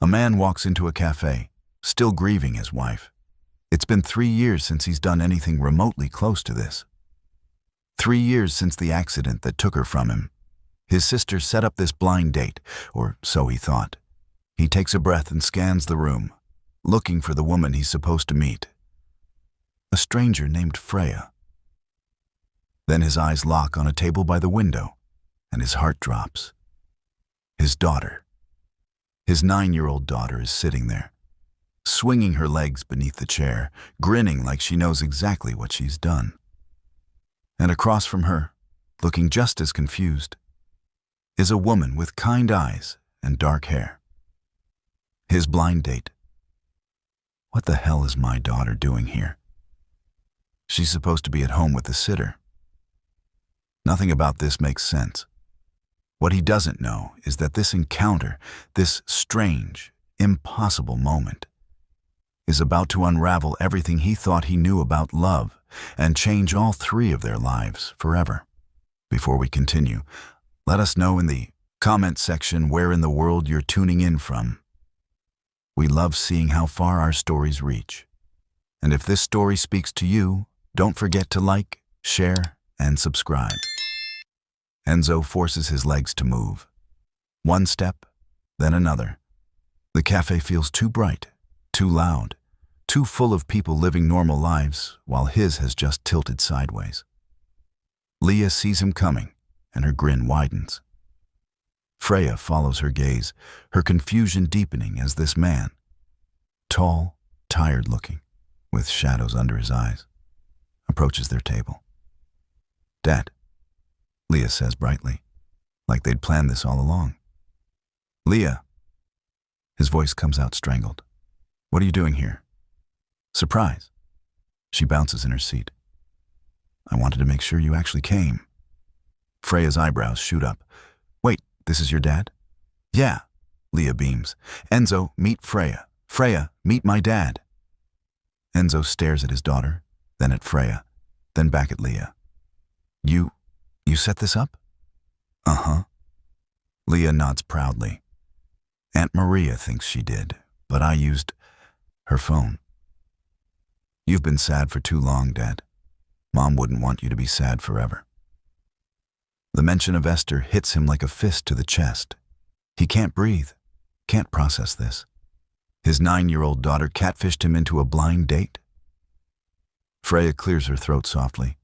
A man walks into a cafe, still grieving his wife. It's been 3 years since he's done anything remotely close to this. 3 years since the accident that took her from him. His sister set up this blind date, or so he thought. He takes a breath and scans the room, looking for the woman he's supposed to meet. A stranger named Freya. Then his eyes lock on a table by the window, and his heart drops. His daughter. His 9-year-old daughter is sitting there, swinging her legs beneath the chair, grinning like she knows exactly what she's done. And across from her, looking just as confused, is a woman with kind eyes and dark hair. His blind date. What the hell is my daughter doing here? She's supposed to be at home with the sitter. Nothing about this makes sense. What he doesn't know is that this encounter, this strange, impossible moment, is about to unravel everything he thought he knew about love and change all 3 of their lives forever. Before we continue, let us know in the comment section where in the world you're tuning in from. We love seeing how far our stories reach. And if this story speaks to you, don't forget to like, share, and subscribe. Enzo forces his legs to move. One step, then another. The cafe feels too bright, too loud, too full of people living normal lives, while his has just tilted sideways. Leah sees him coming, and her grin widens. Freya follows her gaze, her confusion deepening as this man, tall, tired-looking, with shadows under his eyes, approaches their table. "Dad," Leah says brightly, like they'd planned this all along. "Leah." His voice comes out strangled. "What are you doing here?" "Surprise." She bounces in her seat. "I wanted to make sure you actually came." Freya's eyebrows shoot up. "Wait, this is your dad?" "Yeah," Leah beams. "Enzo, meet Freya. Freya, meet my dad." Enzo stares at his daughter, then at Freya, then back at Leah. You set this up?" "Uh-huh." Leah nods proudly. "Aunt Maria thinks she did, but I used her phone." "You've been sad for too long, Dad. Mom wouldn't want you to be sad forever." The mention of Esther hits him like a fist to the chest. He can't breathe, can't process this. His 9-year-old daughter catfished him into a blind date? Freya clears her throat softly.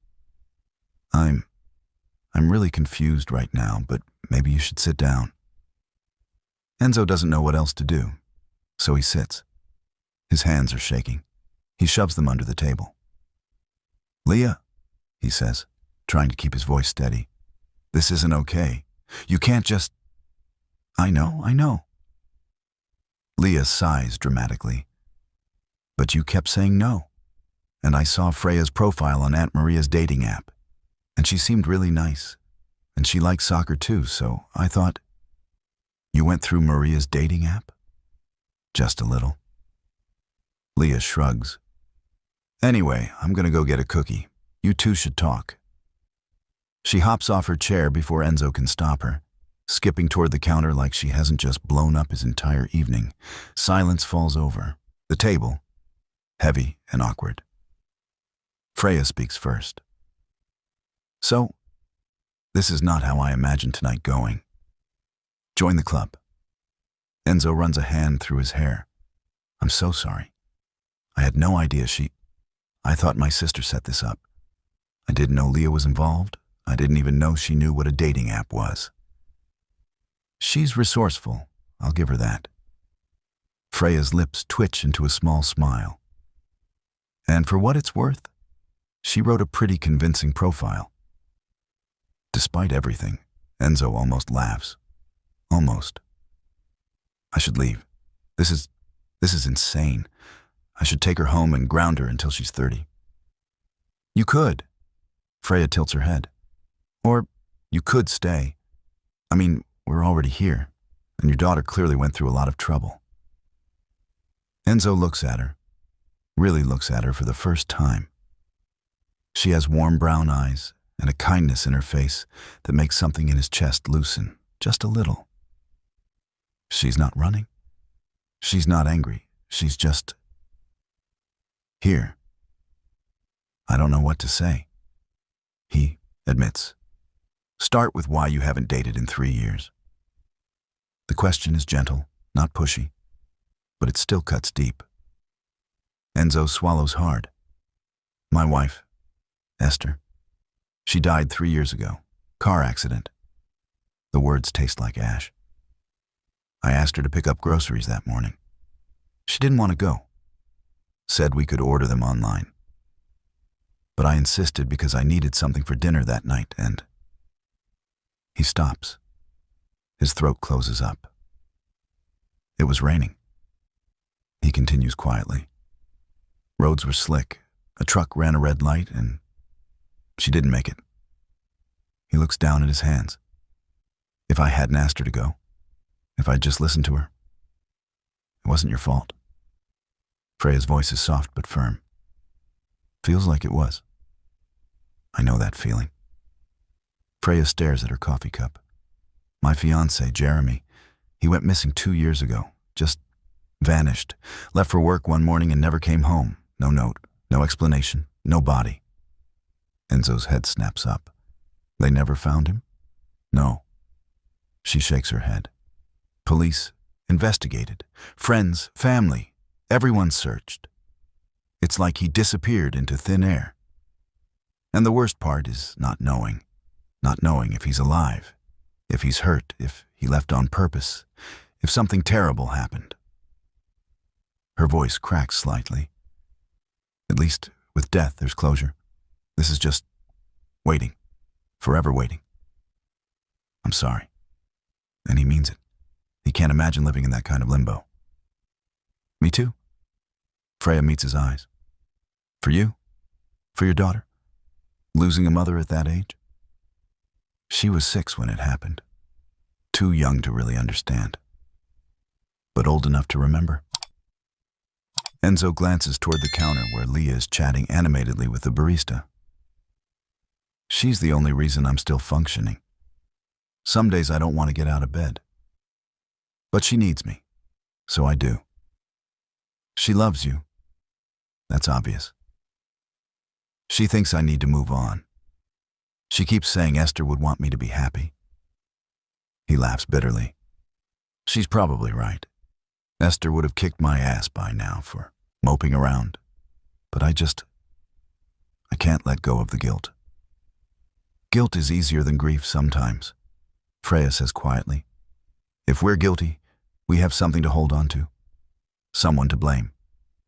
I'm really confused right now, but maybe you should sit down." Enzo doesn't know what else to do, so he sits. His hands are shaking. He shoves them under the table. "Leah," he says, trying to keep his voice steady. "This isn't okay. You can't just—" I know. Leah sighs dramatically. "But you kept saying no. And I saw Freya's profile on Aunt Maria's dating app. And she seemed really nice. And she likes soccer too, so I thought—" "You went through Maria's dating app?" "Just a little." Leah shrugs. "Anyway, I'm gonna go get a cookie. You two should talk." She hops off her chair before Enzo can stop her, skipping toward the counter like she hasn't just blown up his entire evening. Silence falls over. The table, heavy and awkward. Freya speaks first. "So, this is not how I imagined tonight going. Join the club." Enzo runs a hand through his hair. "I'm so sorry. I had no idea I thought my sister set this up. I didn't know Leah was involved. I didn't even know she knew what a dating app was." She's resourceful, I'll give her that. Freya's lips twitch into a small smile. And for what it's worth, she wrote a pretty convincing profile. Despite everything, Enzo almost laughs. Almost. "I should leave. This is insane. I should take her home and ground her until she's 30. "You could." Freya tilts her head. "Or you could stay. I mean, we're already here, and your daughter clearly went through a lot of trouble." Enzo looks at her, really looks at her for the first time. She has warm brown eyes and a kindness in her face that makes something in his chest loosen, just a little. She's not running? She's not angry. She's just here. I don't know what to say. He admits. Start with why you haven't dated in 3 years. The question is gentle, not pushy, but it still cuts deep. Enzo swallows hard. My wife, Esther. She died 3 years ago. Car accident. The words taste like ash. I asked her to pick up groceries that morning. She didn't want to go. Said we could order them online. But I insisted because I needed something for dinner that night, and he stops. His throat closes up. It was raining. He continues quietly. Roads were slick. A truck ran a red light, and she didn't make it. He looks down at his hands. If I hadn't asked her to go, if I'd just listened to her, it wasn't your fault. Freya's voice is soft but firm. Feels like it was. I know that feeling. Freya stares at her coffee cup. My fiancé, Jeremy, he went missing 2 years ago. Just vanished. Left for work one morning and never came home. No note, no explanation, no body. Enzo's head snaps up. They never found him? No. She shakes her head. Police investigated. Friends, family, everyone searched. It's like he disappeared into thin air. And the worst part is not knowing if he's alive, if he's hurt, if he left on purpose, if something terrible happened. Her voice cracks slightly. At least with death, there's closure. This is just waiting, forever waiting. I'm sorry. And he means it. He can't imagine living in that kind of limbo. Me too. Freya meets his eyes. For you? For your daughter? Losing a mother at that age? She was 6 when it happened. Too young to really understand. But old enough to remember. Enzo glances toward the counter where Leah is chatting animatedly with the barista. She's the only reason I'm still functioning. Some days I don't want to get out of bed. But she needs me, so I do. She loves you. That's obvious. She thinks I need to move on. She keeps saying Esther would want me to be happy. He laughs bitterly. She's probably right. Esther would have kicked my ass by now for moping around. But I can't let go of the guilt. Guilt is easier than grief sometimes, Freya says quietly. If we're guilty, we have something to hold on to. Someone to blame,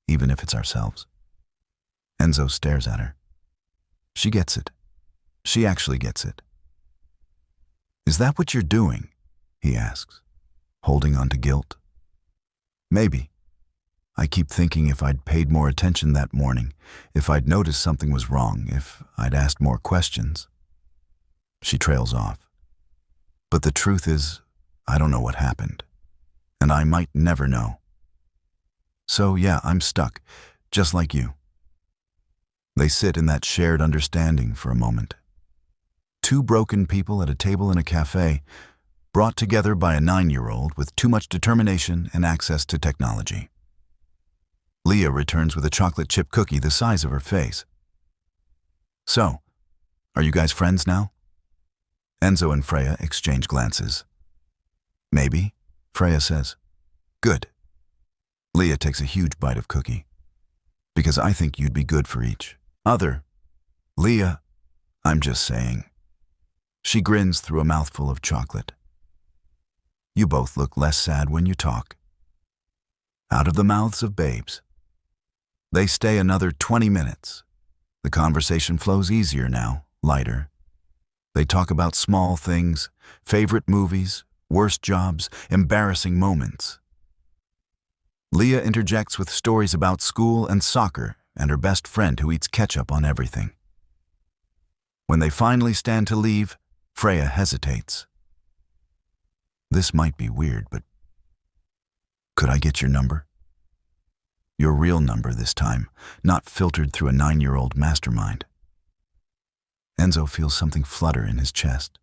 even if it's ourselves. Enzo stares at her. She gets it. She actually gets it. Is that what you're doing? He asks, holding on to guilt. Maybe. I keep thinking if I'd paid more attention that morning, if I'd noticed something was wrong, if I'd asked more questions. She trails off. But the truth is, I don't know what happened. And I might never know. So yeah, I'm stuck, just like you. They sit in that shared understanding for a moment. 2 broken people at a table in a cafe, brought together by a 9-year-old with too much determination and access to technology. Leah returns with a chocolate chip cookie the size of her face. So, are you guys friends now? Enzo and Freya exchange glances. Maybe, Freya says. Good. Leah takes a huge bite of cookie. Because I think you'd be good for each other. Leah, I'm just saying. She grins through a mouthful of chocolate. You both look less sad when you talk. Out of the mouths of babes. They stay another 20 minutes. The conversation flows easier now, lighter. They talk about small things, favorite movies, worst jobs, embarrassing moments. Leah interjects with stories about school and soccer and her best friend who eats ketchup on everything. When they finally stand to leave, Freya hesitates. This might be weird, but could I get your number? Your real number this time, not filtered through a 9-year-old mastermind. Enzo feels something flutter in his chest.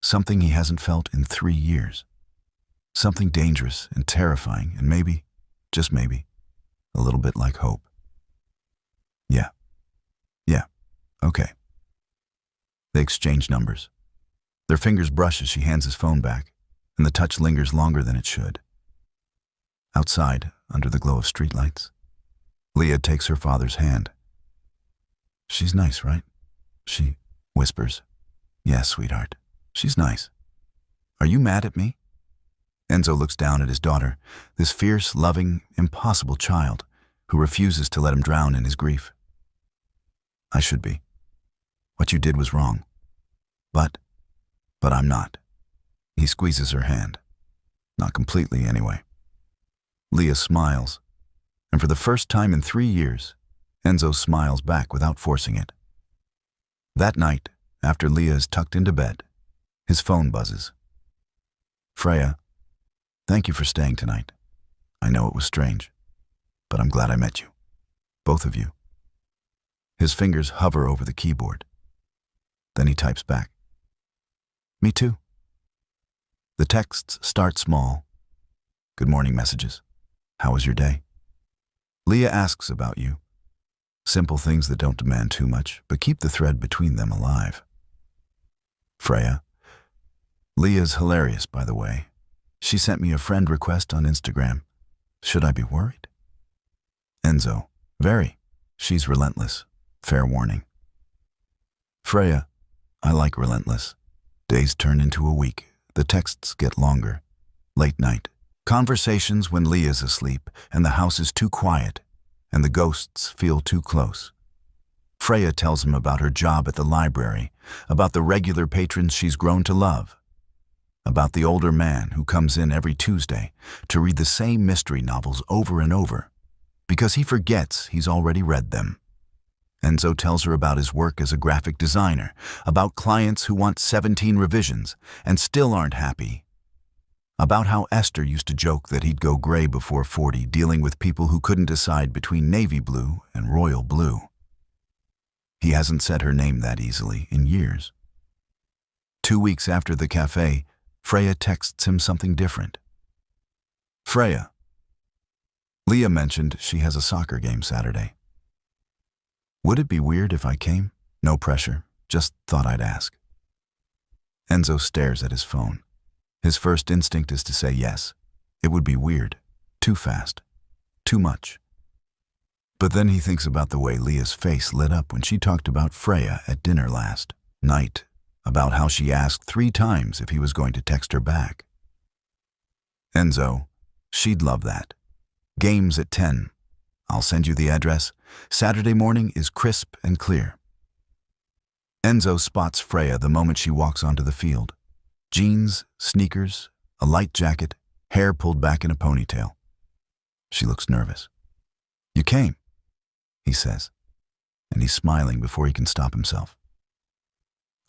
Something he hasn't felt in 3 years. Something dangerous and terrifying, and maybe, just maybe, a little bit like hope. Yeah. Yeah. Okay. They exchange numbers. Their fingers brush as she hands his phone back, and the touch lingers longer than it should. Outside, under the glow of streetlights, Leah takes her father's hand. She's nice, right? She whispers. Yes, sweetheart. She's nice. Are you mad at me? Enzo looks down at his daughter, this fierce, loving, impossible child who refuses to let him drown in his grief. I should be. What you did was wrong. But I'm not. He squeezes her hand. Not completely, anyway. Leah smiles, and for the first time in 3 years, Enzo smiles back without forcing it. That night, after Leah is tucked into bed, his phone buzzes. Freya, thank you for staying tonight. I know it was strange, but I'm glad I met you. Both of you. His fingers hover over the keyboard. Then he types back. Me too. The texts start small. Good morning messages. How was your day? Leah asks about you. Simple things that don't demand too much, but keep the thread between them alive. Freya. Leah's hilarious, by the way. She sent me a friend request on Instagram. Should I be worried? Enzo. Very. She's relentless. Fair warning. Freya. I like relentless. Days turn into a week. The texts get longer. Late night. Conversations when Leah's asleep and the house is too quiet and the ghosts feel too close. Freya tells him about her job at the library, about the regular patrons she's grown to love, about the older man who comes in every Tuesday to read the same mystery novels over and over because he forgets he's already read them. Enzo tells her about his work as a graphic designer, about clients who want 17 revisions and still aren't happy, about how Esther used to joke that he'd go gray before 40 dealing with people who couldn't decide between navy blue and royal blue. He hasn't said her name that easily in years. 2 weeks after the cafe, Freya texts him something different. Freya. Leah mentioned she has a soccer game Saturday. Would it be weird if I came? No pressure, just thought I'd ask. Enzo stares at his phone. His first instinct is to say yes. It would be weird. Too fast. Too much. But then he thinks about the way Leah's face lit up when she talked about Freya at dinner last night, about how she asked 3 times if he was going to text her back. Enzo, she'd love that. Games at 10. I'll send you the address. Saturday morning is crisp and clear. Enzo spots Freya the moment she walks onto the field. Jeans, sneakers, a light jacket, hair pulled back in a ponytail. She looks nervous. You came, he says, and he's smiling before he can stop himself.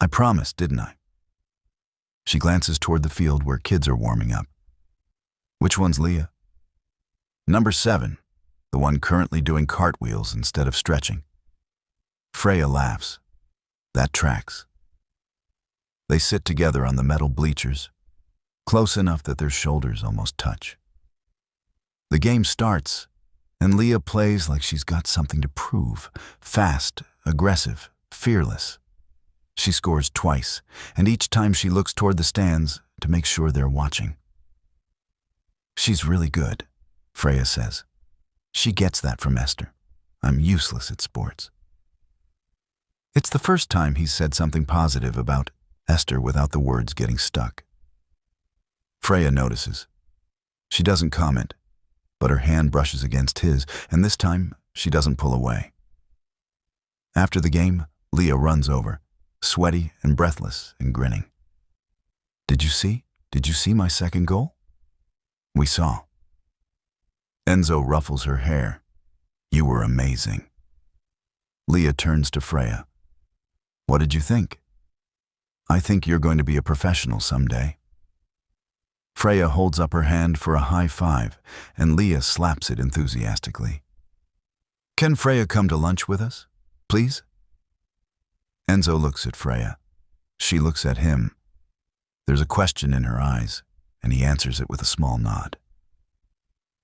I promised, didn't I? She glances toward the field where kids are warming up. Which one's Leah? Number 7, the one currently doing cartwheels instead of stretching. Freya laughs. That tracks. They sit together on the metal bleachers, close enough that their shoulders almost touch. The game starts, and Leah plays like she's got something to prove. Fast, aggressive, fearless. She scores twice, and each time she looks toward the stands to make sure they're watching. She's really good, Freya says. She gets that from Esther. I'm useless at sports. It's the first time he's said something positive about Esther without the words getting stuck. Freya notices. She doesn't comment, but her hand brushes against his, and this time she doesn't pull away. After the game, Leah runs over, sweaty and breathless and grinning. Did you see? Did you see my second goal? We saw. Enzo ruffles her hair. You were amazing. Leah turns to Freya. What did you think? I think you're going to be a professional someday. Freya holds up her hand for a high five, and Leah slaps it enthusiastically. Can Freya come to lunch with us, please? Enzo looks at Freya. She looks at him. There's a question in her eyes, and he answers it with a small nod.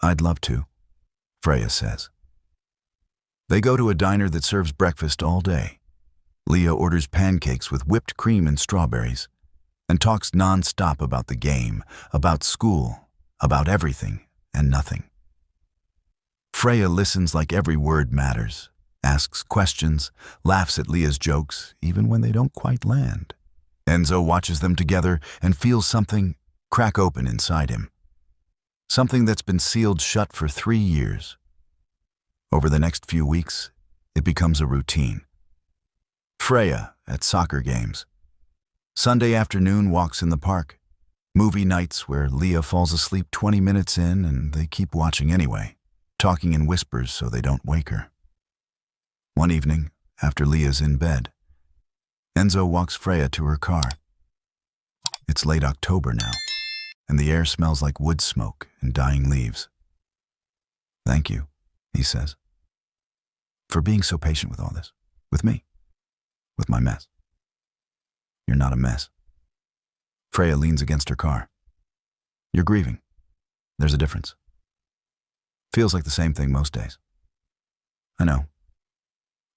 "I'd love to," Freya says. They go to a diner that serves breakfast all day. Leah orders pancakes with whipped cream and strawberries and talks non-stop about the game, about school, about everything and nothing. Freya listens like every word matters, asks questions, laughs at Leah's jokes, even when they don't quite land. Enzo watches them together and feels something crack open inside him. Something that's been sealed shut for 3 years. Over the next few weeks, it becomes a routine. Freya at soccer games. Sunday afternoon walks in the park. Movie nights where Leah falls asleep 20 minutes in and they keep watching anyway, talking in whispers so they don't wake her. One evening, after Leah's in bed, Enzo walks Freya to her car. It's late October now, and the air smells like wood smoke and dying leaves. "Thank you," he says, "for being so patient with all this, with me, with my mess." "You're not a mess." Freya leans against her car. "You're grieving. There's a difference. Feels like the same thing most days." "I know."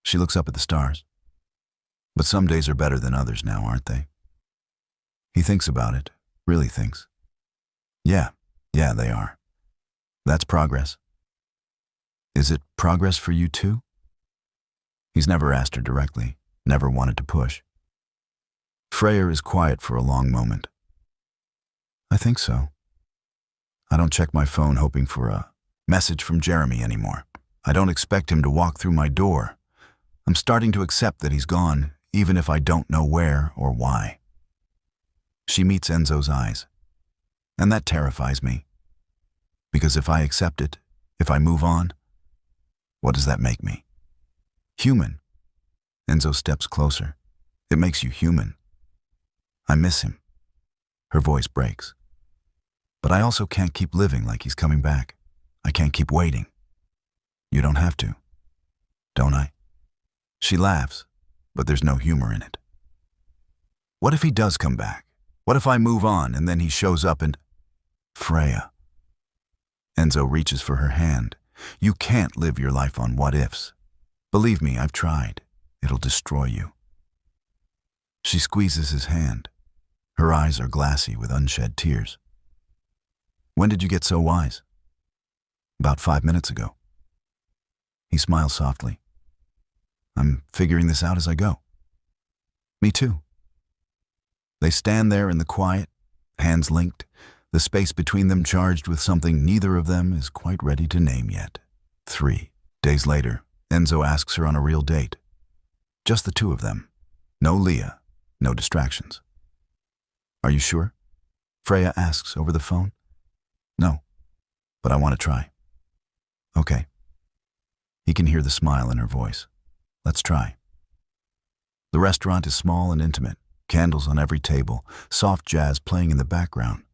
She looks up at the stars. "But some days are better than others now, aren't they?" He thinks about it, really thinks. Yeah, they are. That's progress. Is it progress for you too? He's never asked her directly, never wanted to push. Freya is quiet for a long moment. "I think so. I don't check my phone hoping for a message from Jeremy anymore. I don't expect him to walk through my door. I'm starting to accept that he's gone, even if I don't know where or why." She meets Enzo's eyes, and that terrifies me. Because if I accept it, if I move on, what does that make me? Human. Enzo steps closer. "It makes you human." "I miss him." Her voice breaks. "But I also can't keep living like he's coming back. I can't keep waiting." "You don't have to. Don't I?" She laughs, but there's no humor in it. "What if he does come back? What if I move on and then he shows up and—" "Freya." Enzo reaches for her hand. "You can't live your life on what-ifs. Believe me, I've tried. It'll destroy you." She squeezes his hand. Her eyes are glassy with unshed tears. "When did you get so wise?" "About 5 minutes ago." He smiles softly. "I'm figuring this out as I go." "Me too." They stand there in the quiet, hands linked, the space between them charged with something neither of them is quite ready to name yet. 3 days later, Enzo asks her on a real date. Just the two of them. No Leah, no distractions. "Are you sure?" Freya asks over the phone. "No, but I want to try." "Okay." He can hear the smile in her voice. "Let's try." The restaurant is small and intimate, candles on every table, soft jazz playing in the background.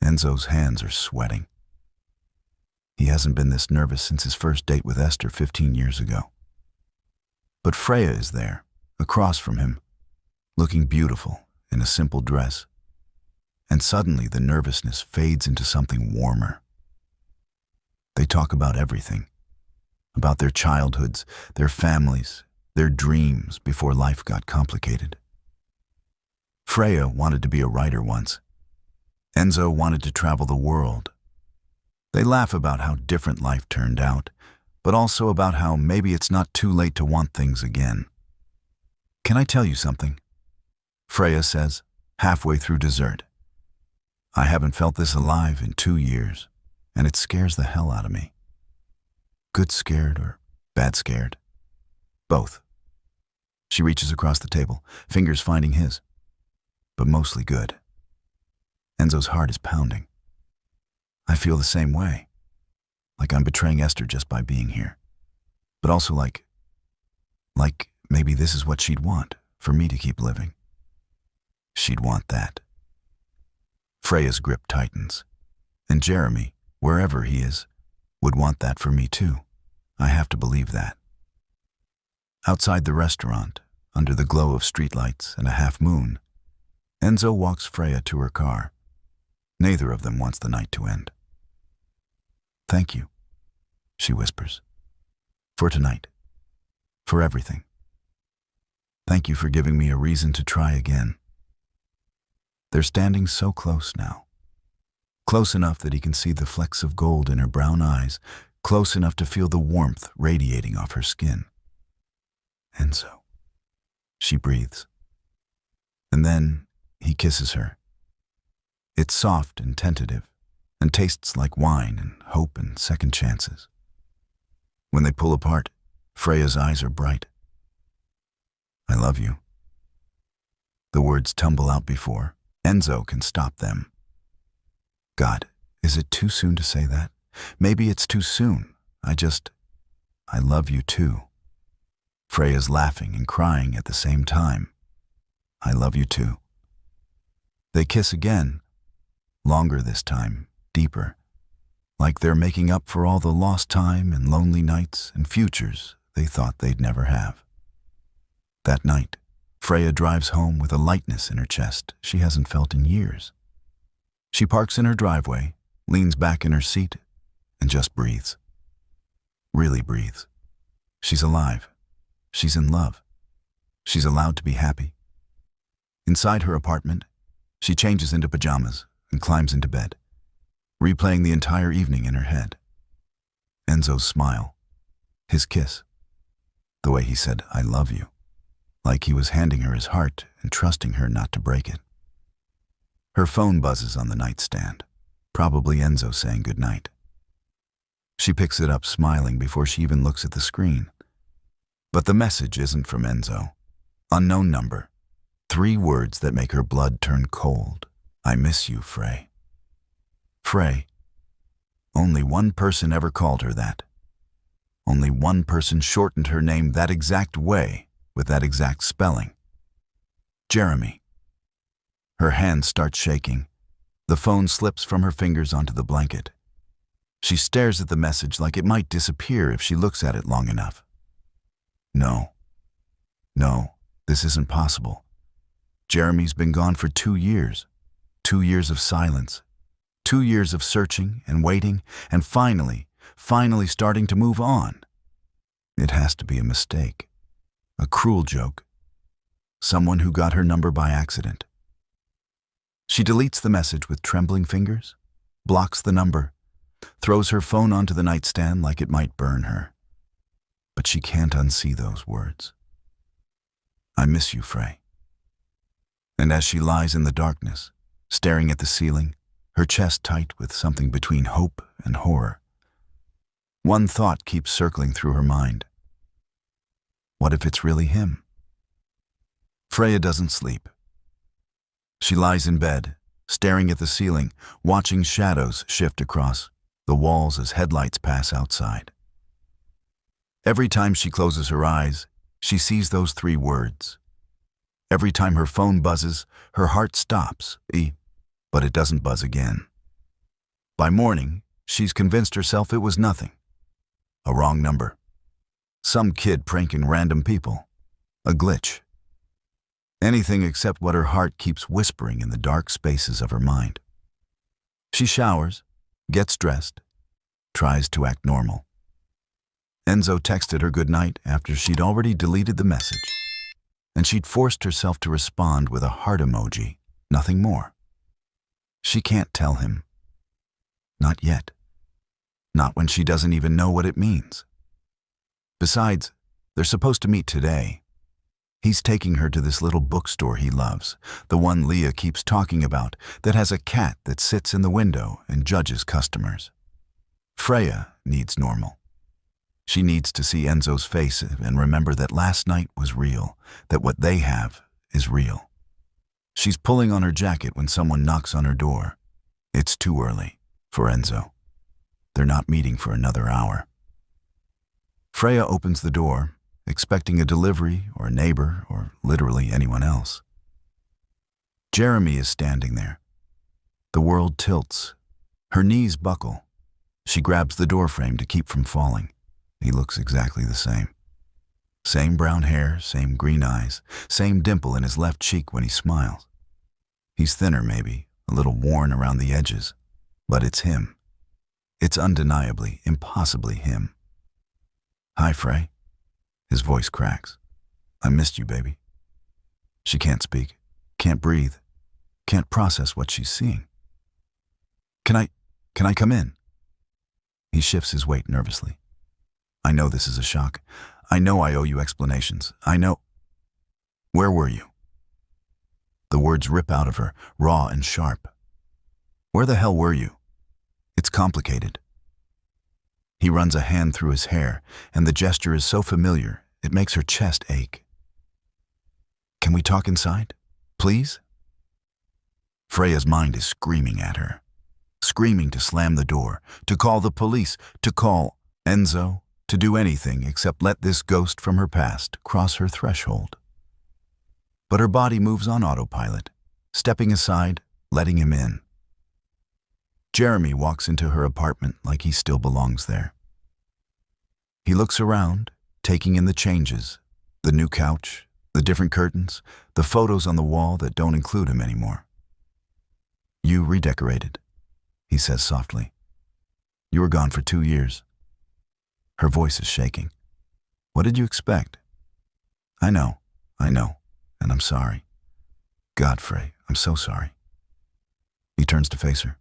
Enzo's hands are sweating. He hasn't been this nervous since his first date with Esther 15 years ago. But Freya is there, across from him, looking beautiful in a simple dress. And suddenly the nervousness fades into something warmer. They talk about everything. About their childhoods, their families, their dreams before life got complicated. Freya wanted to be a writer once. Enzo wanted to travel the world. They laugh about how different life turned out, but also about how maybe it's not too late to want things again. "Can I tell you something?" Freya says, halfway through dessert. "I haven't felt this alive in 2 years, and it scares the hell out of me." Good scared or bad scared? Both. She reaches across the table, fingers finding his. But mostly good. Enzo's heart is pounding. I feel the same way. Like I'm betraying Esther just by being here. But also like maybe this is what she'd want, for me to keep living. She'd want that. Freya's grip tightens. And Jeremy, wherever he is, would want that for me too. I have to believe that. Outside the restaurant, under the glow of streetlights and a half moon, Enzo walks Freya to her car. Neither of them wants the night to end. "Thank you," she whispers. "For tonight. For everything. Thank you for giving me a reason to try again." They're standing so close now. Close enough that he can see the flecks of gold in her brown eyes, close enough to feel the warmth radiating off her skin. "Enzo," she breathes. And then he kisses her. It's soft and tentative, and tastes like wine and hope and second chances. When they pull apart, Freya's eyes are bright. "I love you." The words tumble out before Enzo can stop them. God, is it too soon to say that? Maybe it's too soon. I love you too. Freya's laughing and crying at the same time. "I love you too." They kiss again, longer this time, deeper, like they're making up for all the lost time and lonely nights and futures they thought they'd never have. That night, Freya drives home with a lightness in her chest she hasn't felt in years. She parks in her driveway, leans back in her seat, and just breathes. Really breathes. She's alive. She's in love. She's allowed to be happy. Inside her apartment, she changes into pajamas and climbs into bed, replaying the entire evening in her head. Enzo's smile, his kiss, the way he said, "I love you," like he was handing her his heart and trusting her not to break it. Her phone buzzes on the nightstand, probably Enzo saying goodnight. She picks it up smiling before she even looks at the screen. But the message isn't from Enzo. Unknown number. 3 words that make her blood turn cold. "I miss you, Frey." Frey. Only one person ever called her that. Only one person shortened her name that exact way, with that exact spelling. Jeremy. Her hands start shaking. The phone slips from her fingers onto the blanket. She stares at the message like it might disappear if she looks at it long enough. No, this isn't possible. Jeremy's been gone for 2 years. 2 years of silence. 2 years of searching and waiting, and finally starting to move on. It has to be a mistake. A cruel joke. Someone who got her number by accident. She deletes the message with trembling fingers, blocks the number, throws her phone onto the nightstand like it might burn her. But she can't unsee those words. "I miss you, Frey." And as she lies in the darkness, staring at the ceiling, her chest tight with something between hope and horror, one thought keeps circling through her mind. What if it's really him? Freya doesn't sleep. She lies in bed, staring at the ceiling, watching shadows shift across the walls as headlights pass outside. Every time she closes her eyes, she sees those 3 words. Every time her phone buzzes, her heart stops, but it doesn't buzz again. By morning, she's convinced herself it was nothing. A wrong number. Some kid pranking random people. A glitch. Anything except what her heart keeps whispering in the dark spaces of her mind. She showers, gets dressed, tries to act normal. Enzo texted her goodnight after she'd already deleted the message, and she'd forced herself to respond with a heart emoji, nothing more. She can't tell him. Not yet. Not when she doesn't even know what it means. Besides, they're supposed to meet today. He's taking her to this little bookstore he loves, the one Leah keeps talking about, that has a cat that sits in the window and judges customers. Freya needs normal. She needs to see Enzo's face and remember that last night was real, that what they have is real. She's pulling on her jacket when someone knocks on her door. It's too early for Enzo. They're not meeting for another hour. Freya opens the door, expecting a delivery or a neighbor or literally anyone else. Jeremy is standing there. The world tilts. Her knees buckle. She grabs the doorframe to keep from falling. He looks exactly the same. Same brown hair, same green eyes, same dimple in his left cheek when he smiles. He's thinner maybe, a little worn around the edges, but it's him. It's undeniably, impossibly him. "Hi, Frey." His voice cracks. "I missed you, baby." She can't speak, can't breathe, can't process what she's seeing. Can I come in?" He shifts his weight nervously. "I know this is a shock. I know I owe you explanations. I know." "Where were you?" The words rip out of her, raw and sharp. "Where the hell were you?" It's complicated. He runs a hand through his hair, and the gesture is so familiar, it makes her chest ache. "Can we talk inside? Please?" Freya's mind is screaming at her. Screaming to slam the door, to call the police, to call Enzo, to do anything except let this ghost from her past cross her threshold. But her body moves on autopilot, stepping aside, letting him in. Jeremy walks into her apartment like he still belongs there. He looks around, taking in the changes, the new couch, the different curtains, the photos on the wall that don't include him anymore. "You redecorated," he says softly. "You were gone for 2 years." Her voice is shaking. "What did you expect?" I know, and I'm sorry. God, Frey, I'm so sorry." He turns to face her,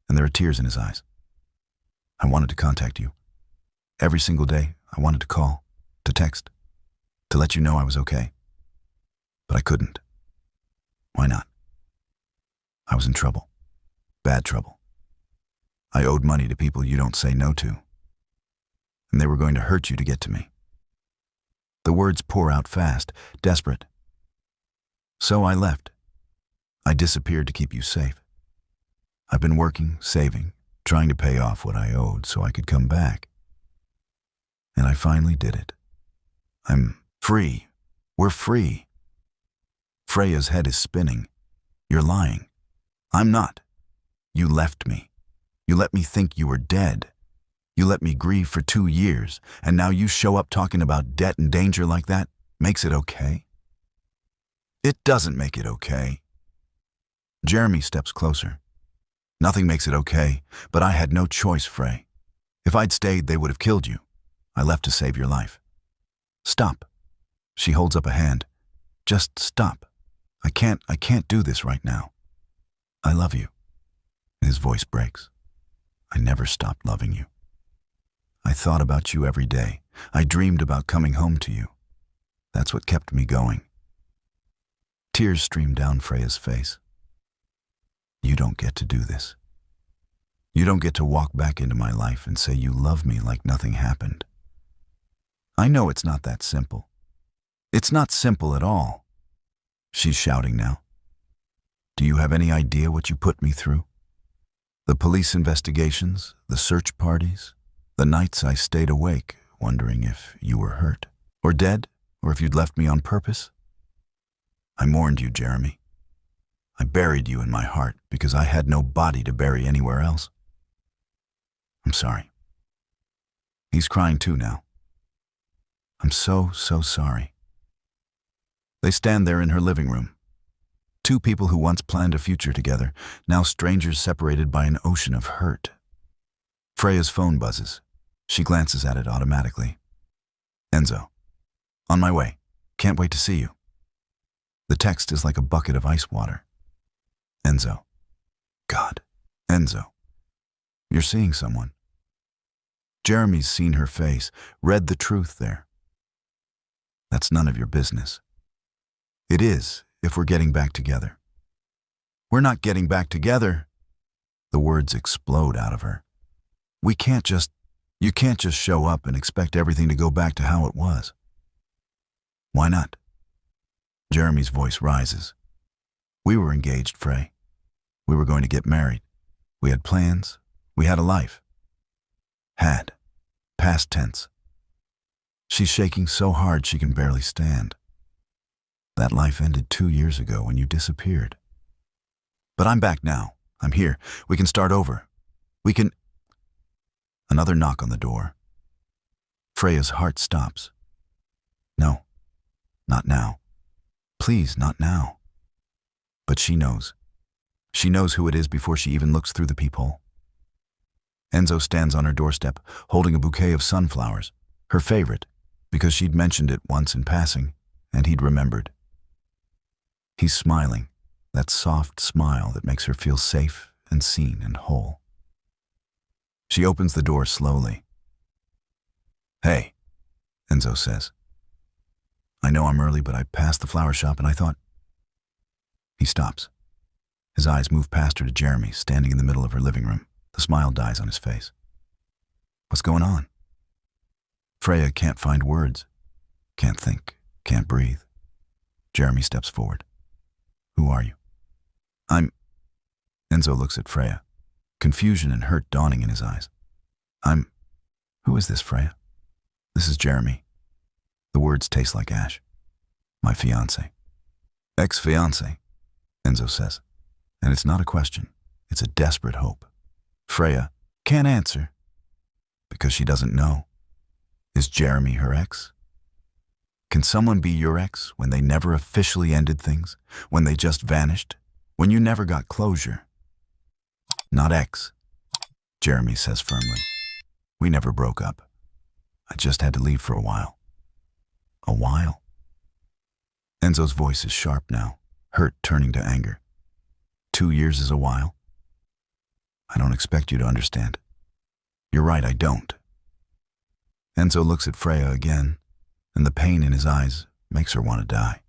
and there are tears in his eyes. "I wanted to contact you. Every single day, I wanted to call, to text, to let you know I was okay. But I couldn't. Why not? I was in trouble. Bad trouble. I owed money to people you don't say no to. And they were going to hurt you to get to me." The words pour out fast, desperate. "So I left. I disappeared to keep you safe. I've been working, saving, trying to pay off what I owed so I could come back. And I finally did it. I'm free. We're free." Freya's head is spinning. "You're lying. I'm not. You left me. You let me think you were dead. You let me grieve for 2 years, and now you show up talking about debt and danger like that? Makes it okay?" "It doesn't make it okay." Jeremy steps closer. "Nothing makes it okay, but I had no choice, Frey. If I'd stayed, they would have killed you. I left to save your life. Stop." She holds up a hand. "Just stop. I can't do this right now. I love you." His voice breaks. "I never stopped loving you. I thought about you every day. I dreamed about coming home to you. That's what kept me going." Tears stream down Freya's face. "You don't get to do this. You don't get to walk back into my life and say you love me like nothing happened. I know it's not that simple. It's not simple at all." She's shouting now. "Do you have any idea what you put me through? The police investigations, the search parties, the nights I stayed awake wondering if you were hurt, or dead, or if you'd left me on purpose. I mourned you, Jeremy. I buried you in my heart because I had no body to bury anywhere else. I'm sorry." He's crying too now. "I'm so sorry." They stand there in her living room. Two people who once planned a future together, now strangers separated by an ocean of hurt. Freya's phone buzzes. She glances at it automatically. "Enzo. On my way. Can't wait to see you." The text is like a bucket of ice water. "Enzo. God. Enzo. You're seeing someone." Jeremy's seen her face, read the truth there. "That's none of your business." "It is, if we're getting back together." "We're not getting back together." The words explode out of her. You can't just show up and expect everything to go back to how it was." "Why not?" Jeremy's voice rises. "We were engaged, Frey. We were going to get married. We had plans. We had a life." Had. Past tense. She's shaking so hard she can barely stand. "That life ended 2 years ago when you disappeared. But I'm back now. I'm here. We can start over. We can..." Another knock on the door. Freya's heart stops. "No, not now. Please, not now." But she knows. She knows who it is before she even looks through the peephole. Enzo stands on her doorstep, holding a bouquet of sunflowers, her favorite, because she'd mentioned it once in passing, and he'd remembered. He's smiling, that soft smile that makes her feel safe and seen and whole. She opens the door slowly. "Hey," Enzo says. "I know I'm early, but I passed the flower shop and I thought..." He stops. His eyes move past her to Jeremy, standing in the middle of her living room. The smile dies on his face. "What's going on?" Freya can't find words, can't think, can't breathe. Jeremy steps forward. "Who are you?" Enzo looks at Freya, confusion and hurt dawning in his eyes. Who is this, Freya?" "This is Jeremy." The words taste like ash. "My fiancé." "Ex-fiancé," Enzo says. And it's not a question, it's a desperate hope. Freya can't answer because she doesn't know. Is Jeremy her ex? Can someone be your ex when they never officially ended things, when they just vanished, when you never got closure? "Not ex," Jeremy says firmly. "We never broke up. I just had to leave for a while." "A while?" Enzo's voice is sharp now, hurt turning to anger. 2 years is a while? I don't expect you to understand. You're right, I don't. Enzo looks at Freya again, and the pain in his eyes makes her want to die.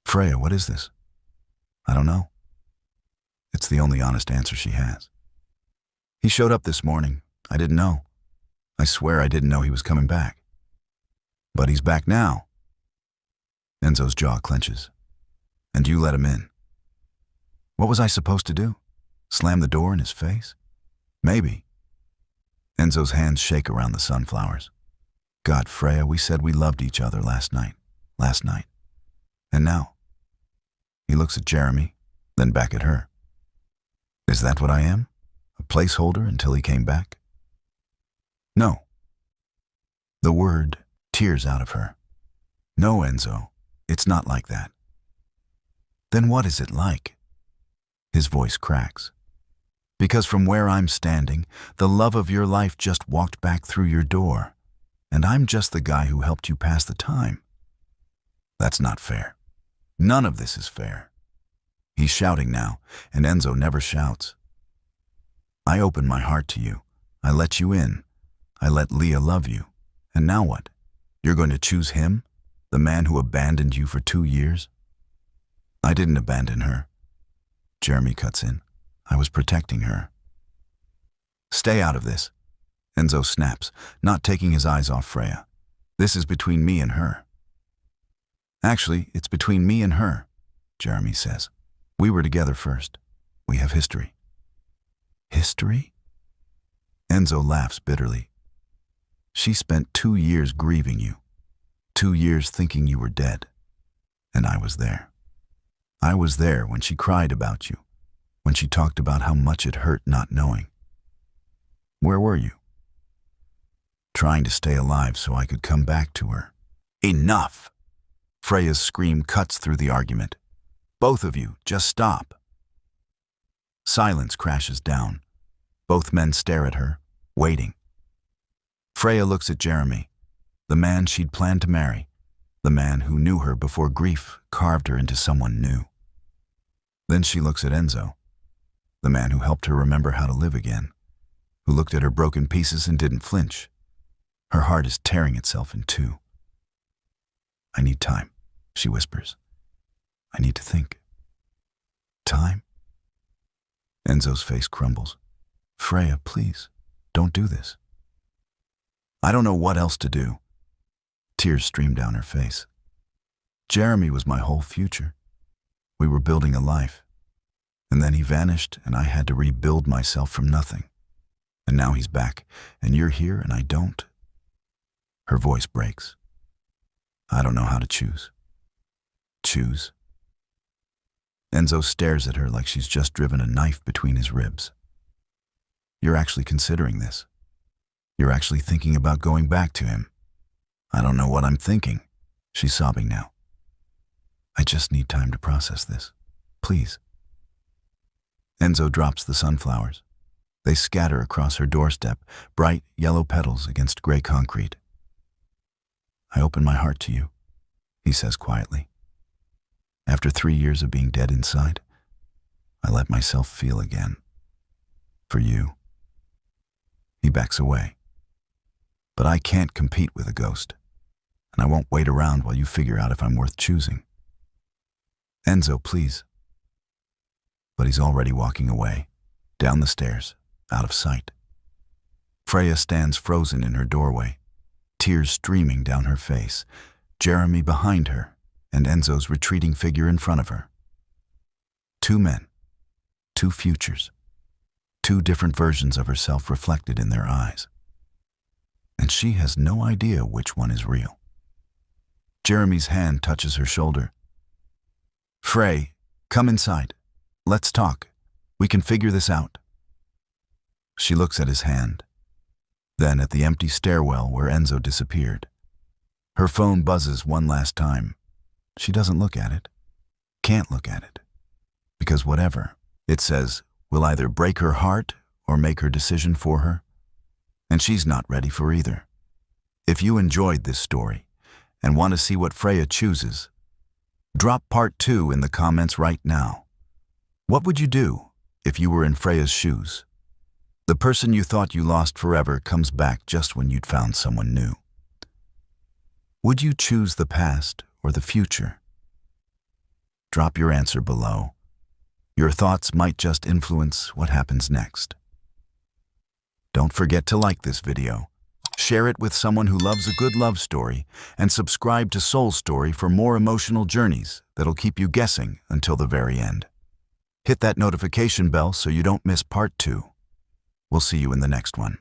"Freya, what is this?" "I don't know." It's the only honest answer she has. "He showed up this morning. I didn't know. I swear I didn't know he was coming back." "But he's back now." Enzo's jaw clenches. "And you let him in." What was I supposed to do? Slam the door in his face? Maybe. Enzo's hands shake around the sunflowers. "God, Freya, we said we loved each other last night. And now?" He looks at Jeremy, then back at her. "Is that what I am? A placeholder until he came back?" "No." The word tears out of her. "No, Enzo, it's not like that." "Then what is it like?" His voice cracks. "Because from where I'm standing, the love of your life just walked back through your door, and I'm just the guy who helped you pass the time. That's not fair. None of this is fair." He's shouting now, and Enzo never shouts. "I opened my heart to you. I let you in. I let Leah love you. And now what? You're going to choose him? The man who abandoned you for 2 years?" "I didn't abandon her." Jeremy cuts in. "I was protecting her." "Stay out of this," Enzo snaps, not taking his eyes off Freya. "This is between me and her." "Actually, it's between me and her," Jeremy says. "We were together first. We have history." "History?" Enzo laughs bitterly. "She spent 2 years grieving you. 2 years thinking you were dead. And I was there. I was there when she cried about you, when she talked about how much it hurt not knowing. Where were you?" "Trying to stay alive so I could come back to her." "Enough!" Freya's scream cuts through the argument. "Both of you, just stop." Silence crashes down. Both men stare at her, waiting. Freya looks at Jeremy, the man she'd planned to marry, the man who knew her before grief carved her into someone new. Then she looks at Enzo, the man who helped her remember how to live again, who looked at her broken pieces and didn't flinch. Her heart is tearing itself in two. "I need time," she whispers. "I need to think." "Time?" Enzo's face crumbles. "Freya, please, don't do this." "I don't know what else to do." Tears stream down her face. "Jeremy was my whole future. We were building a life. And then he vanished, and I had to rebuild myself from nothing. And now he's back, and you're here, and I don't." Her voice breaks. "I don't know how to choose." "Choose?" Enzo stares at her like she's just driven a knife between his ribs. "You're actually considering this. You're actually thinking about going back to him." "I don't know what I'm thinking." She's sobbing now. "I just need time to process this. Please." Enzo drops the sunflowers. They scatter across her doorstep, bright yellow petals against gray concrete. I open my heart to you, he says quietly. After 3 years of being dead inside, I let myself feel again. For you. He backs away. But I can't compete with a ghost, and I won't wait around while you figure out if I'm worth choosing. Enzo, please. But he's already walking away, down the stairs, out of sight. Freya stands frozen in her doorway, tears streaming down her face, Jeremy behind her, and Enzo's retreating figure in front of her. 2 men, 2 futures, 2 different versions of herself reflected in their eyes. And she has no idea which one is real. Jeremy's hand touches her shoulder. Frey, come inside. Let's talk. We can figure this out. She looks at his hand, then at the empty stairwell where Enzo disappeared. Her phone buzzes one last time. She doesn't look at it, can't look at it, because whatever it says will either break her heart or make her decision for her, and she's not ready for either. If you enjoyed this story and want to see what Freya chooses, drop part 2 in the comments right now. What would you do if you were in Freya's shoes? The person you thought you lost forever comes back just when you'd found someone new. Would you choose the past or the future? Drop your answer below. Your thoughts might just influence what happens next. Don't forget to like this video, share it with someone who loves a good love story, and subscribe to Soul Story for more emotional journeys that'll keep you guessing until the very end. Hit that notification bell so you don't miss part 2. We'll see you in the next one.